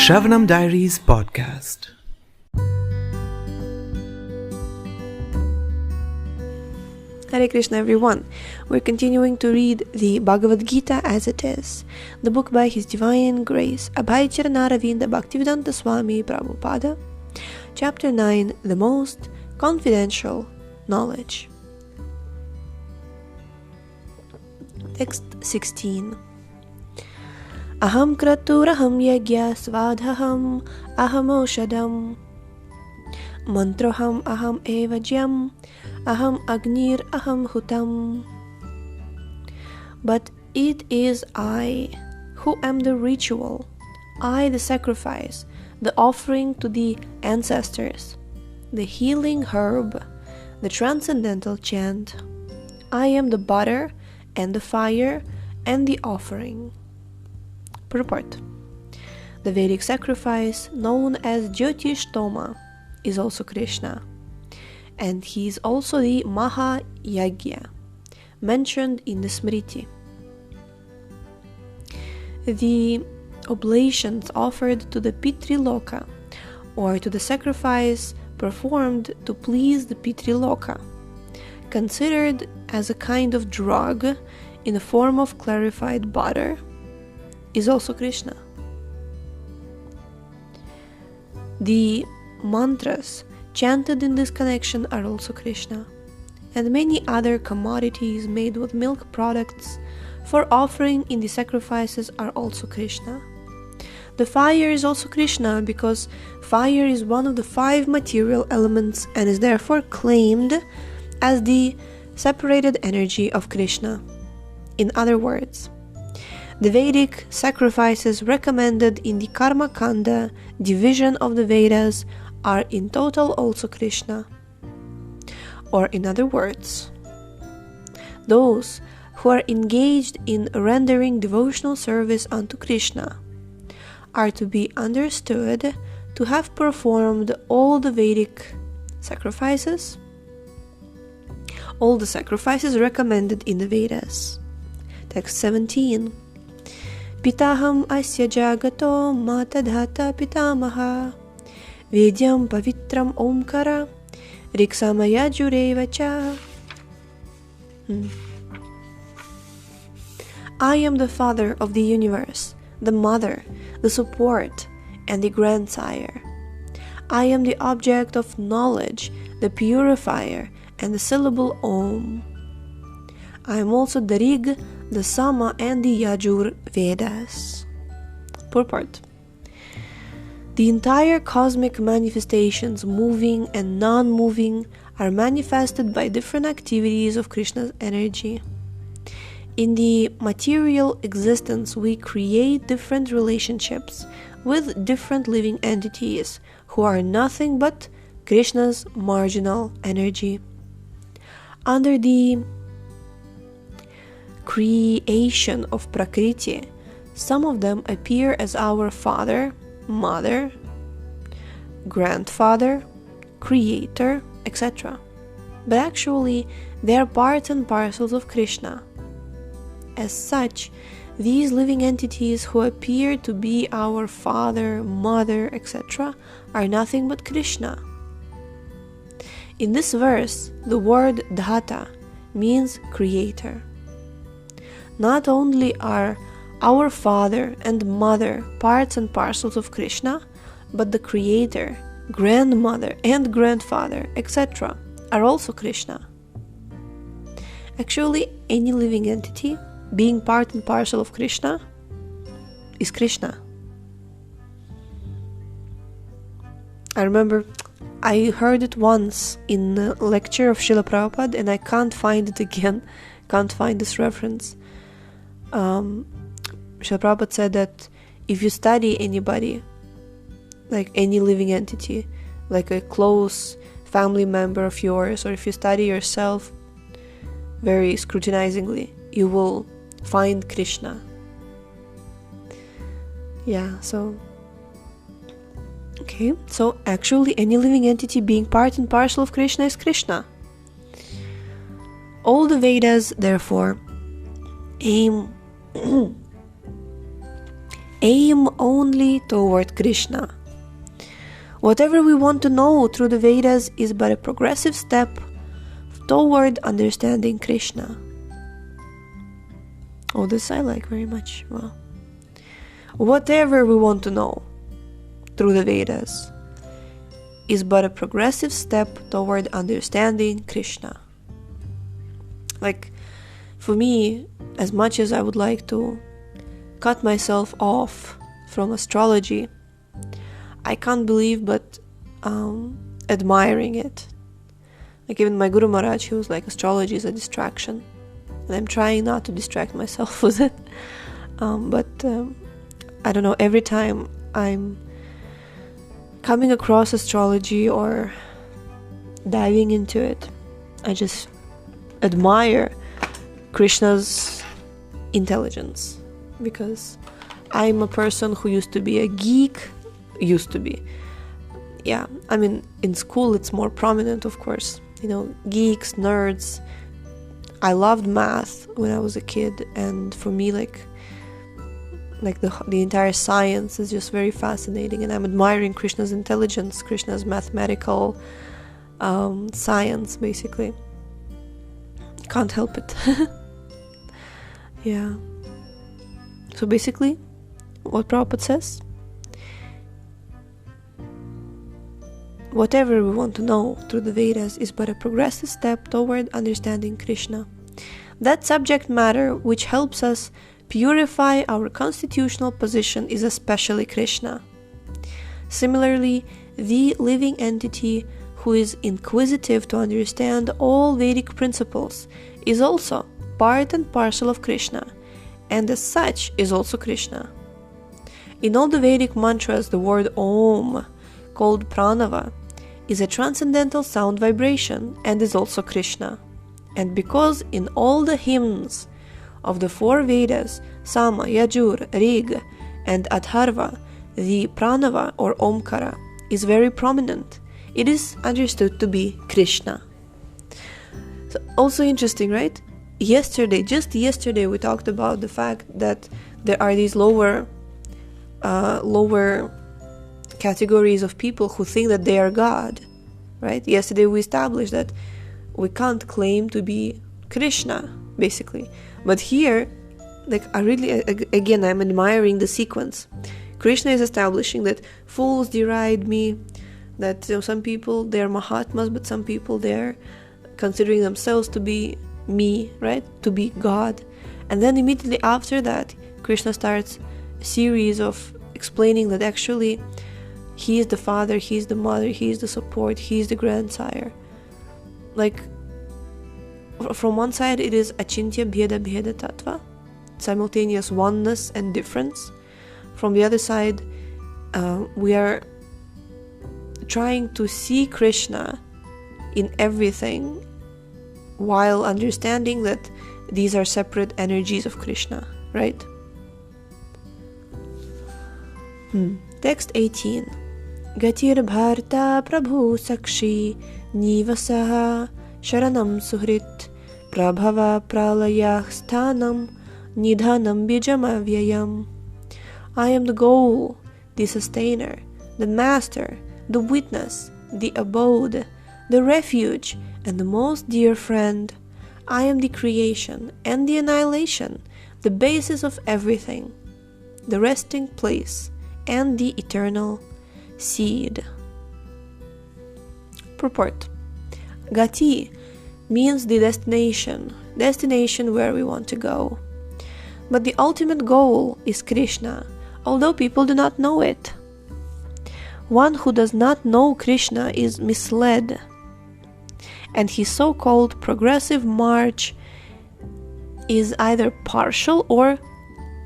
Shravanam Diaries podcast. Hare Krishna everyone. We're continuing to read the Bhagavad Gita as it is, the book by His Divine Grace Abhay Charanaravinda Bhaktivedanta Swami Prabhupada, Chapter 9, The Most Confidential Knowledge. Text 16. Aham kraturaham yagya svadhaham aham oshadam mantroham aham evajyam aham agnir aham hutam. But it is I who am the ritual, I the sacrifice, the offering to the ancestors, the healing herb, the transcendental chant. I am the butter and the fire and the offering. Purport. The Vedic sacrifice, known as Jyotishtoma, is also Krishna, and he is also the Maha Yagya, mentioned in the Smriti. The oblations offered to the Pitriloka, or to the sacrifice performed to please the Pitriloka, considered as a kind of drug in the form of clarified butter, is also Krishna. The mantras chanted in this connection are also Krishna, and many other commodities made with milk products for offering in the sacrifices are also Krishna. The fire is also Krishna because fire is one of the 5 material elements and is therefore claimed as the separated energy of Krishna. In other words, the Vedic sacrifices recommended in the Karma Kanda division of the Vedas are in total also Krishna. Or in other words, those who are engaged in rendering devotional service unto Krishna are to be understood to have performed all the Vedic sacrifices, all the sacrifices recommended in the Vedas. Text 17. Pitaham asya jagato matadhata pitamaha Vedyam pavitram omkara riksamaya jurevacha. I am the father of the universe, the mother, the support, and the grandsire. I am the object of knowledge, the purifier, and the syllable Om. I am also the Rig, the Sama, and the Yajur Vedas. Purport. The entire cosmic manifestations, moving and non-moving, are manifested by different activities of Krishna's energy. In the material existence, we create different relationships with different living entities who are nothing but Krishna's marginal energy. Under the creation of Prakriti, some of them appear as our father, mother, grandfather, creator, etc. But actually, they are part and parcels of Krishna. As such, these living entities who appear to be our father, mother, etc. are nothing but Krishna. In this verse, the word dhata means creator. Not only are our father and mother parts and parcels of Krishna, but the creator, grandmother and grandfather, etc. are also Krishna. Actually, any living entity being part and parcel of Krishna is Krishna. I remember I heard it once in a lecture of Srila Prabhupada and I can't find it again, can't find this reference. Srila Prabhupada said that if you study anybody, like any living entity, like a close family member of yours, or if you study yourself very scrutinizingly, you will find Krishna. Yeah, so okay, so actually any living entity being part and parcel of Krishna is Krishna. All the Vedas, therefore, aim aim only toward Krishna. Whatever we want to know through the Vedas is but a progressive step toward understanding Krishna. Oh, this I like very much. Wow. Whatever we want to know through the Vedas is but a progressive step toward understanding Krishna. Like, for me, as much as I would like to cut myself off from astrology, I can't believe but admiring it. Like, even my Guru Maharaj, he was like, astrology is a distraction, and I'm trying not to distract myself with it. But I don't know, every time I'm coming across astrology or diving into it, I just admire Krishna's intelligence, because I'm a person who used to be a geek. Yeah, I mean, in school it's more prominent, of course, geeks, nerds. I loved math when I was a kid, and for me, like the entire science is just very fascinating, and I'm admiring Krishna's intelligence, Krishna's mathematical science, basically. Can't help it. Yeah. So basically, what Prabhupada says, whatever we want to know through the Vedas is but a progressive step toward understanding Krishna. That subject matter which helps us purify our constitutional position is especially Krishna. Similarly, the living entity who is inquisitive to understand all Vedic principles is also part and parcel of Krishna, and as such is also Krishna. In all the Vedic mantras, the word Om, called Pranava, is a transcendental sound vibration and is also Krishna. And because in all the hymns of the four Vedas, Sama, Yajur, Rig, and Atharva, the Pranava or Omkara is very prominent, it is understood to be Krishna. So also interesting, right? Just yesterday we talked about the fact that there are these lower categories of people who think that they are God, right? Yesterday we established that we can't claim to be Krishna, basically. But here, I'm admiring the sequence. Krishna is establishing that fools deride me, that some people, they're Mahatmas, but some people, they're considering themselves to be me, right? To be God. And then immediately after that, Krishna starts a series of explaining that actually he is the father, he is the mother, he is the support, he is the grandsire. Like, from one side it is achintya bheda bheda tattva, simultaneous oneness and difference. From the other side, we are trying to see Krishna in everything, while understanding that these are separate energies of Krishna, right? Text 18. Gatir bharta prabhu sakshi nivasaha sharanam suhrit prabhava pralayah sthanam nidhanam bijamavyayam. I am the goal, the sustainer, the master, the witness, the abode, the refuge, and the most dear friend. I am the creation and the annihilation, the basis of everything, the resting place, and the eternal seed. Purport. Gati means the destination where we want to go. But the ultimate goal is Krishna, although people do not know it. One who does not know Krishna is misled, and his so-called progressive march is either partial or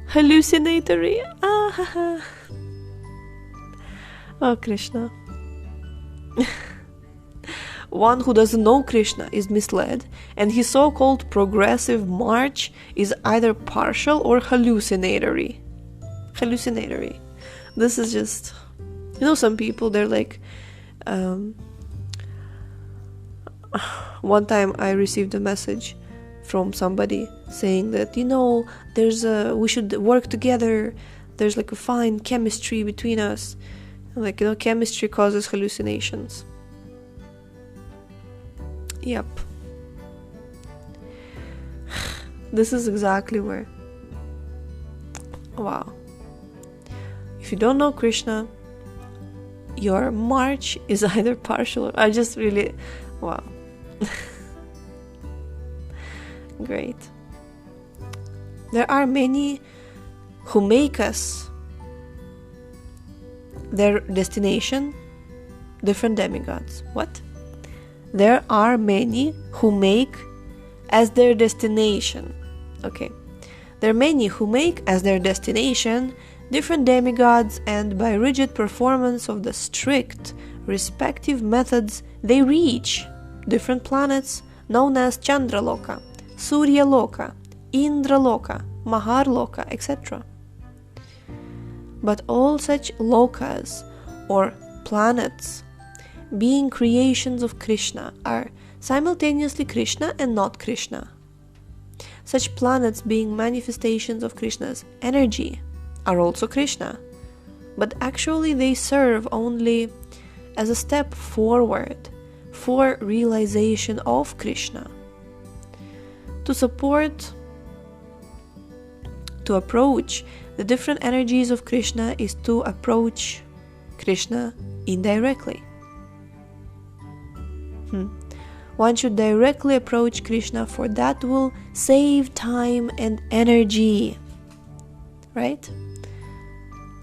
hallucinatory. Oh, Krishna. One who doesn't know Krishna is misled, and his so-called progressive march is either partial or hallucinatory. This is just, some people, they're like, one time I received a message from somebody saying that, we should work together, there's like a fine chemistry between us. Like, chemistry causes hallucinations. Yep. This is exactly where. Wow. If you don't know Krishna, your march is either partial or... I just really... Wow. Great. There are many who make us their destination different demigods. What? There are many who make as their destination. Okay. There are many who make as their destination different demigods, and by rigid performance of the strict respective methods they reach different planets known as Chandraloka, Suryaloka, Indraloka, Maharloka, etc. But all such lokas or planets, being creations of Krishna, are simultaneously Krishna and not Krishna. Such planets, being manifestations of Krishna's energy, are also Krishna, but actually they serve only as a step forward for realization of Krishna. To approach the different energies of Krishna is to approach Krishna indirectly. One should directly approach Krishna, for that will save time and energy. Right?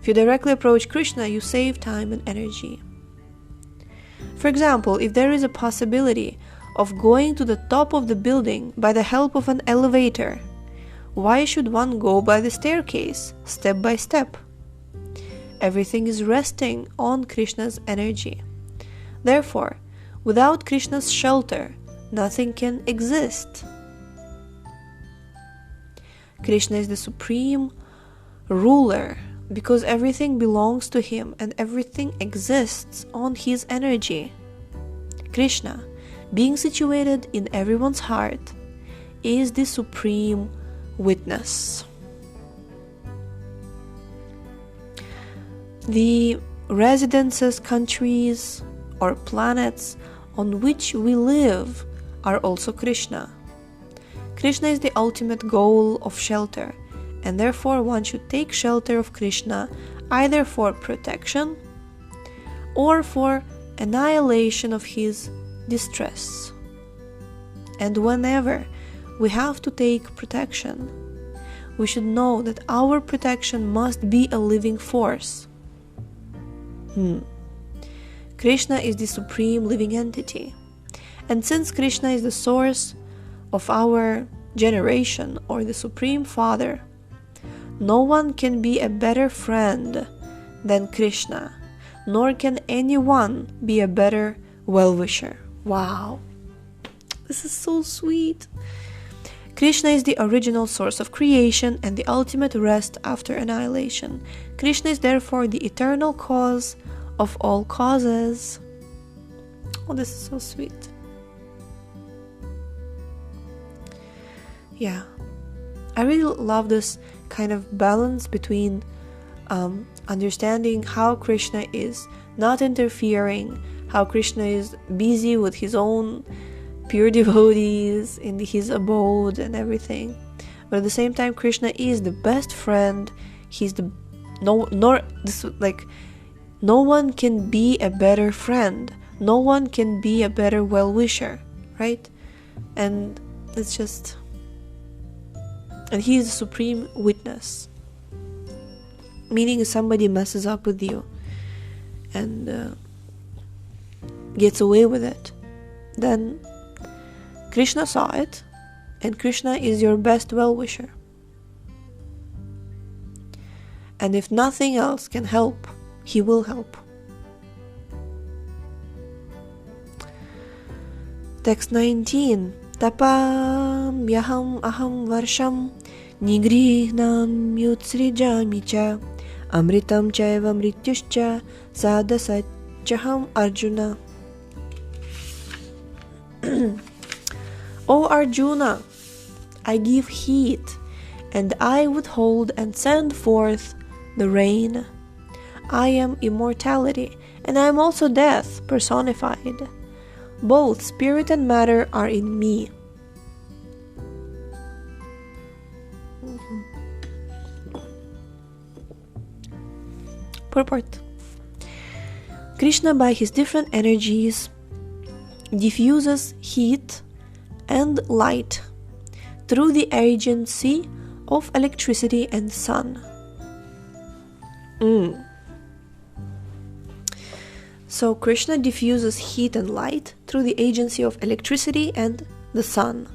If you directly approach Krishna, you save time and energy. For example, if there is a possibility of going to the top of the building by the help of an elevator, why should one go by the staircase, step by step? Everything is resting on Krishna's energy. Therefore, without Krishna's shelter, nothing can exist. Krishna is the supreme ruler because everything belongs to him and everything exists on his energy. Krishna, being situated in everyone's heart, is the supreme witness. The residences, countries, or planets on which we live are also Krishna. Krishna is the ultimate goal of shelter, and therefore one should take shelter of Krishna either for protection or for annihilation of his distress. And whenever we have to take protection, we should know that our protection must be a living force. Krishna is the supreme living entity. And since Krishna is the source of our generation, or the supreme father, no one can be a better friend than Krishna, nor can anyone be a better well-wisher. Wow, this is so sweet. Krishna is the original source of creation and the ultimate rest after annihilation. Krishna is therefore the eternal cause of all causes. Oh, this is so sweet. Yeah, I really love this kind of balance between understanding how Krishna is not interfering, how Krishna is busy with his own pure devotees in his abode and everything, but at the same time Krishna is the best friend. He's the no one can be a better friend, no one can be a better well-wisher, right? And it's just, and he is the supreme witness, meaning if somebody messes up with you and gets away with it, then Krishna saw it, and Krishna is your best well-wisher. And if nothing else can help, he will help. Text 19. Tapam yaham aham varsham nigrihnam yutsrijami cha amritam chaiva mrityuscha sadasachaham Arjuna. O Arjuna, I give heat, and I withhold and send forth the rain. I am immortality, and I am also death personified. Both spirit and matter are in me. Purport. Krishna, by his different energies, diffuses heat and light through the agency of electricity and sun. So Krishna diffuses heat and light through the agency of electricity and the sun.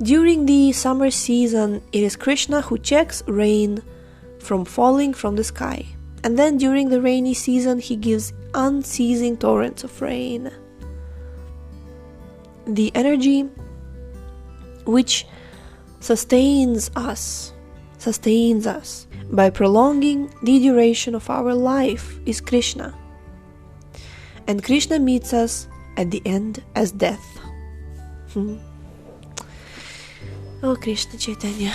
During the summer season, it is Krishna who checks rain from falling from the sky. And then during the rainy season, he gives unceasing torrents of rain. The energy which sustains us by prolonging the duration of our life is Krishna. And Krishna meets us at the end as death. Oh, Krishna Chaitanya.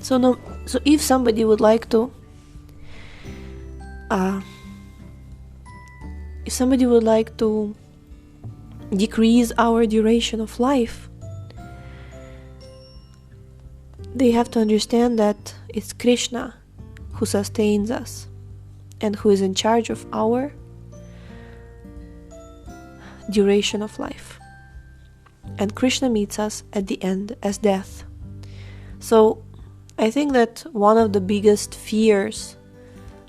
So if somebody would like to decrease our duration of life, they have to understand that it's Krishna who sustains us and who is in charge of our duration of life. And Krishna meets us at the end as death. So I think that one of the biggest fears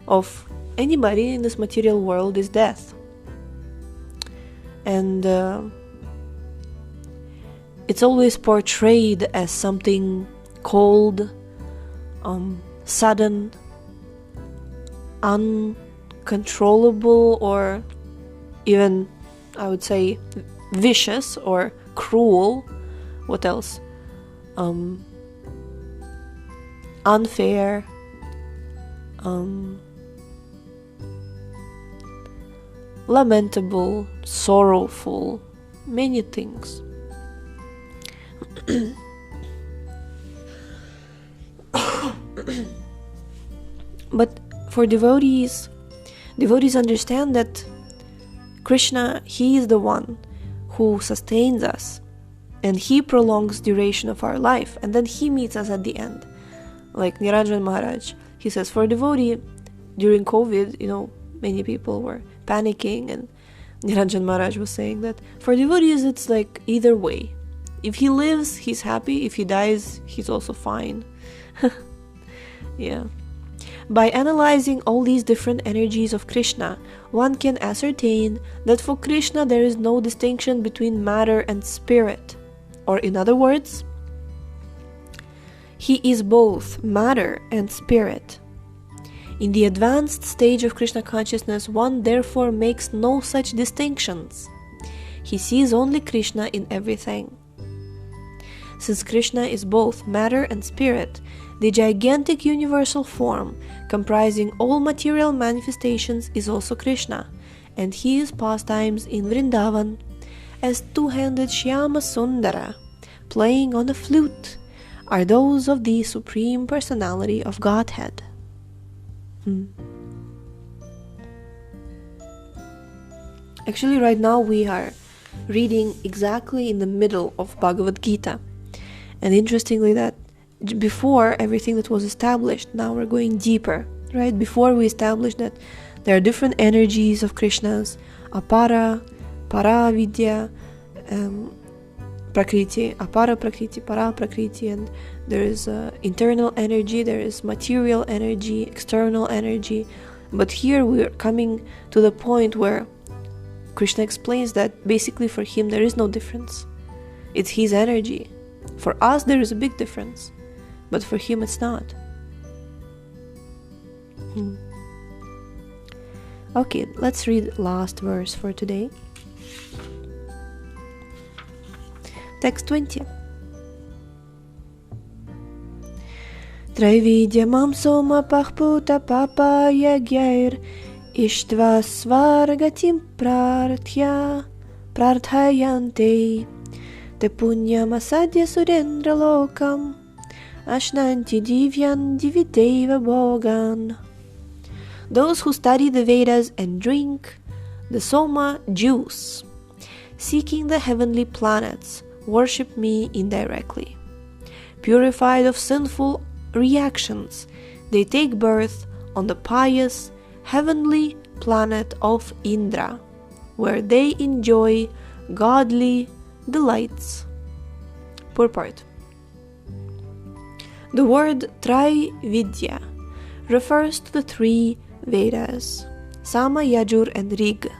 of anybody in this material world is death. And it's always portrayed as something cold, sudden, uncontrollable, or even, I would say, vicious or cruel. What else? Unfair, lamentable, sorrowful, many things. But for devotees understand that Krishna, he is the one who sustains us, and he prolongs duration of our life, and then he meets us at the end. Like Niranjan Maharaj, he says, for a devotee, during COVID, many people were panicking, and Niranjan Maharaj was saying that for devotees it's like either way. If he lives, he's happy. If he dies, he's also fine. Yeah. By analyzing all these different energies of Krishna, one can ascertain that for Krishna there is no distinction between matter and spirit. Or in other words, he is both matter and spirit. In the advanced stage of Krishna consciousness, one therefore makes no such distinctions. He sees only Krishna in everything. Since Krishna is both matter and spirit, the gigantic universal form, comprising all material manifestations, is also Krishna, and his pastimes in Vrindavan, as two-handed Shyama Sundara, playing on a flute, are those of the Supreme Personality of Godhead. Actually, right now we are reading exactly in the middle of Bhagavad Gita. And interestingly, that before everything that was established, now we're going deeper, right? Before we established that there are different energies of Krishna's, apara, para vidya, prakriti, apara prakriti, para prakriti, and there is internal energy, there is material energy, external energy. But here we are coming to the point where Krishna explains that basically for him there is no difference. It's his energy. For us there is a big difference, but for him it's not. Okay, let's read last verse for today. Text 20. Traividyamam soma pahputa papa yagyair ishtva svargatim prarthayante te punyam asadya surendra lokam Ashnanti divyan diviteva bhogan. Those who study the Vedas and drink the Soma juice, seeking the heavenly planets, worship me indirectly. Purified of sinful reactions, they take birth on the pious, heavenly planet of Indra, where they enjoy godly delights. Purport. The word Trividya refers to the three Vedas, Sama, Yajur and Rig.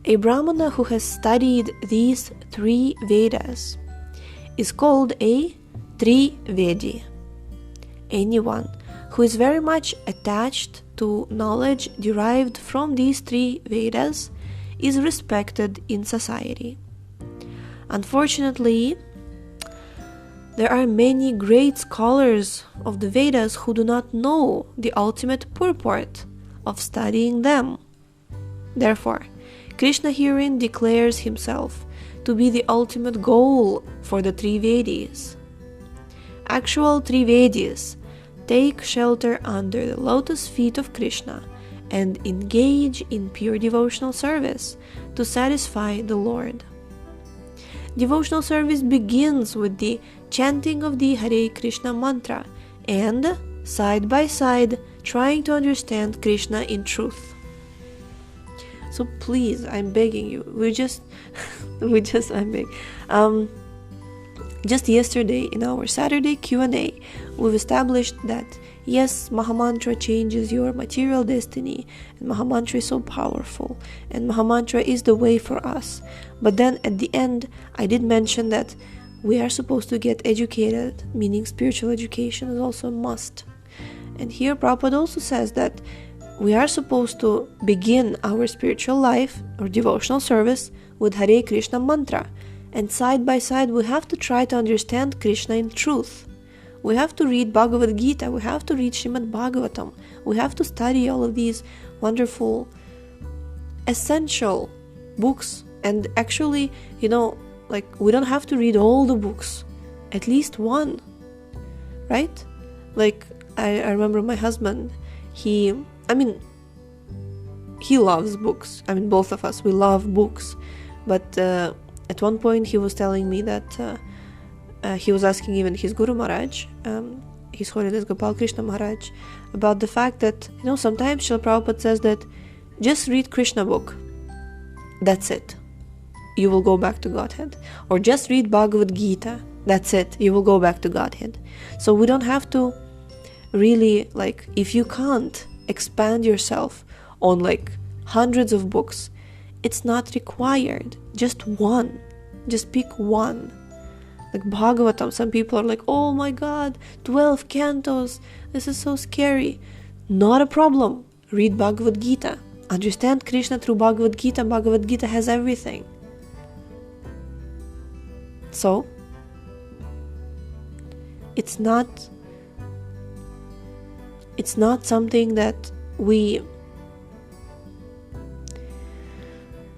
A Brahmana who has studied these three Vedas is called a Trivedi. Anyone who is very much attached to knowledge derived from these three Vedas is respected in society. Unfortunately, there are many great scholars of the Vedas who do not know the ultimate purport of studying them. Therefore, Krishna herein declares himself to be the ultimate goal for the Trivedis. Actual Trivedis take shelter under the lotus feet of Krishna and engage in pure devotional service to satisfy the Lord. Devotional service begins with the chanting of the Hare Krishna mantra and, side by side, trying to understand Krishna in truth. So please, I'm begging you, I'm begging. Just yesterday in our Saturday Q&A, we've established that yes, Mahamantra changes your material destiny, and Mahamantra is so powerful, and Mahamantra is the way for us. But then at the end, I did mention that we are supposed to get educated, meaning spiritual education is also a must. And here Prabhupada also says that we are supposed to begin our spiritual life or devotional service with Hare Krishna mantra, and side by side we have to try to understand Krishna in truth. We have to read Bhagavad Gita, we have to read Srimad Bhagavatam, we have to study all of these wonderful, essential books. And actually, we don't have to read all the books, at least one, right? I remember my husband, he loves books. Both of us, we love books. But at one point he was telling me that he was asking even his Guru Maharaj, His Holiness Gopal Krishna Maharaj, about the fact that, sometimes Srila Prabhupada says that just read Krishna book. That's it. You will go back to Godhead. Or just read Bhagavad Gita. That's it. You will go back to Godhead. So we don't have to really, if you can't expand yourself on hundreds of books, it's not required. Just one. Just pick one. Bhagavatam, some people are like, oh my god, 12 cantos, this is so scary. Not a problem. Read Bhagavad Gita. Understand Krishna through Bhagavad Gita. Bhagavad Gita has everything. So, it's not something that we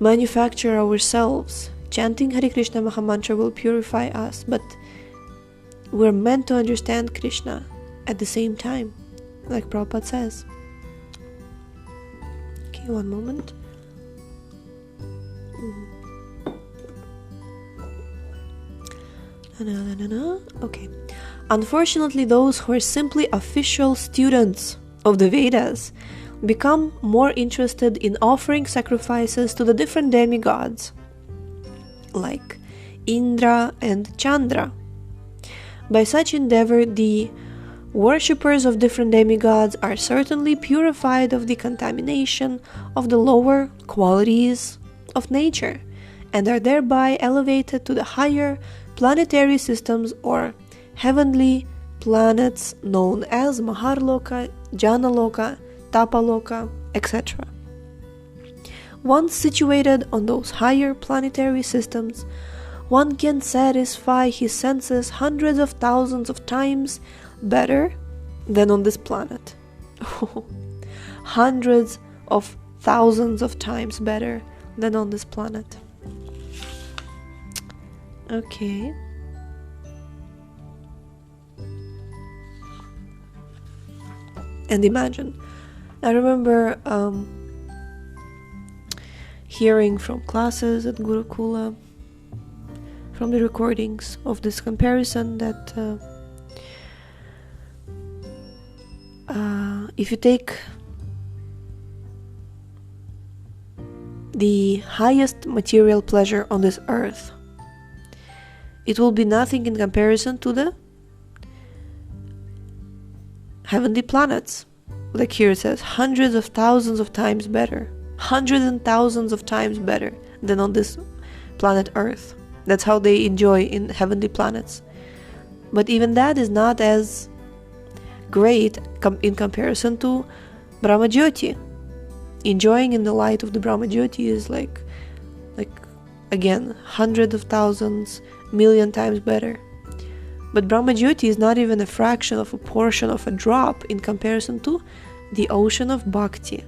manufacture ourselves. Chanting Hare Krishna Mahamantra will purify us, but we're meant to understand Krishna at the same time, like Prabhupada says. Okay, one moment. Okay. Unfortunately, those who are simply official students of the Vedas become more interested in offering sacrifices to the different demigods, like Indra and Chandra. By such endeavor, the worshippers of different demigods are certainly purified of the contamination of the lower qualities of nature, and are thereby elevated to the higher planetary systems or heavenly planets known as Maharloka, Janaloka, Tapaloka, etc. Once situated on those higher planetary systems, one can satisfy his senses hundreds of thousands of times better than on this planet. Hundreds of thousands of times better than on this planet. Okay. And imagine, I remember hearing from classes at Gurukula, from the recordings of this comparison, that if you take the highest material pleasure on this earth, it will be nothing in comparison to the heavenly planets. Like here it says, hundreds of thousands of times better, hundreds and thousands of times better than on this planet Earth. That's how they enjoy in heavenly planets. But even that is not as great in comparison to Brahmajyoti. Enjoying in the light of the Brahmajyoti is like again, hundreds of thousands, million times better. But Brahmajyoti is not even a fraction of a portion of a drop in comparison to the ocean of Bhakti.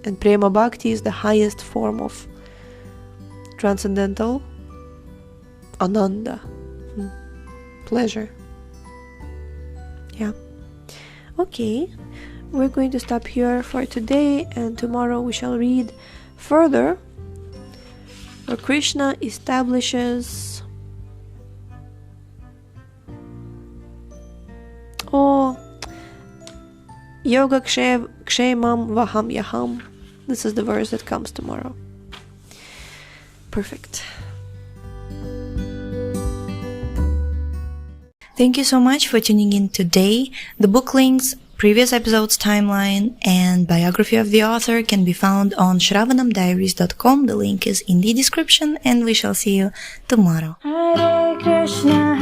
And Prema Bhakti is the highest form of transcendental Ananda, pleasure. Yeah. Okay, we're going to stop here for today, and tomorrow we shall read further where Krishna establishes Yoga Kshemam Vaham Yaham. This is the verse that comes tomorrow. Perfect. Thank you so much for tuning in today. The book links, previous episodes timeline, and biography of the author can be found on shravanamdiaries.com. The link is in the description, and we shall see you tomorrow. Hare Krishna,